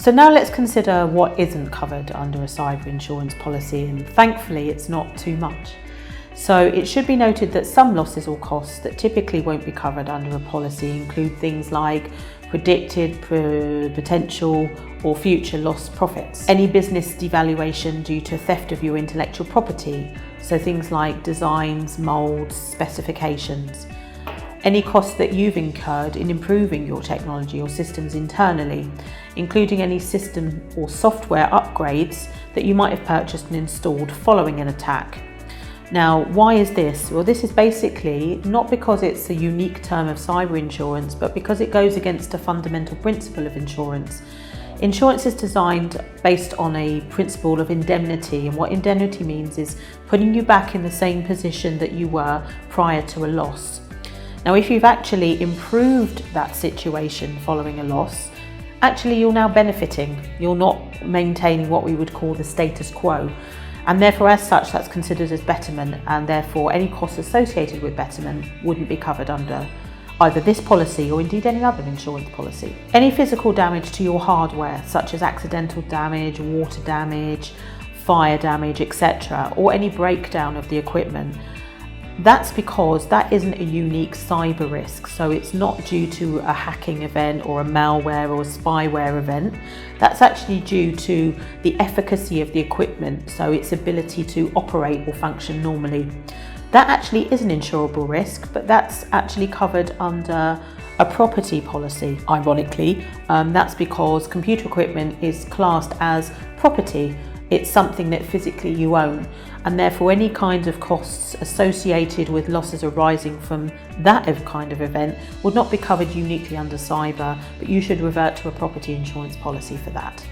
So now let's consider what isn't covered under a cyber insurance policy, and thankfully it's not too much. So it should be noted that some losses or costs that typically won't be covered under a policy include things like predicted, potential or future lost profits, any business devaluation due to theft of your intellectual property, so things like designs, molds, specifications, any costs that you've incurred in improving your technology or systems internally, including any system or software upgrades that you might have purchased and installed following an attack. Now, why is this? Well, this is basically not because it's a unique term of cyber insurance, but because it goes against a fundamental principle of insurance. Insurance is designed based on a principle of indemnity, and what indemnity means is putting you back in the same position that you were prior to a loss. Now, if you've actually improved that situation following a loss, actually you're now benefiting. You're not maintaining what we would call the status quo. And therefore, as such, that's considered as betterment, and therefore any costs associated with betterment wouldn't be covered under either this policy or indeed any other insurance policy. Any physical damage to your hardware, such as accidental damage, water damage, fire damage, etc., or any breakdown of the equipment, that's because that isn't a unique cyber risk. So it's not due to a hacking event or a malware or a spyware event. That's actually due to the efficacy of the equipment, so its ability to operate or function normally. That actually is an insurable risk, but that's actually covered under a property policy. Ironically, that's because computer equipment is classed as property. It's something that physically you own, and therefore any kind of costs associated with losses arising from that kind of event would not be covered uniquely under cyber, but you should revert to a property insurance policy for that.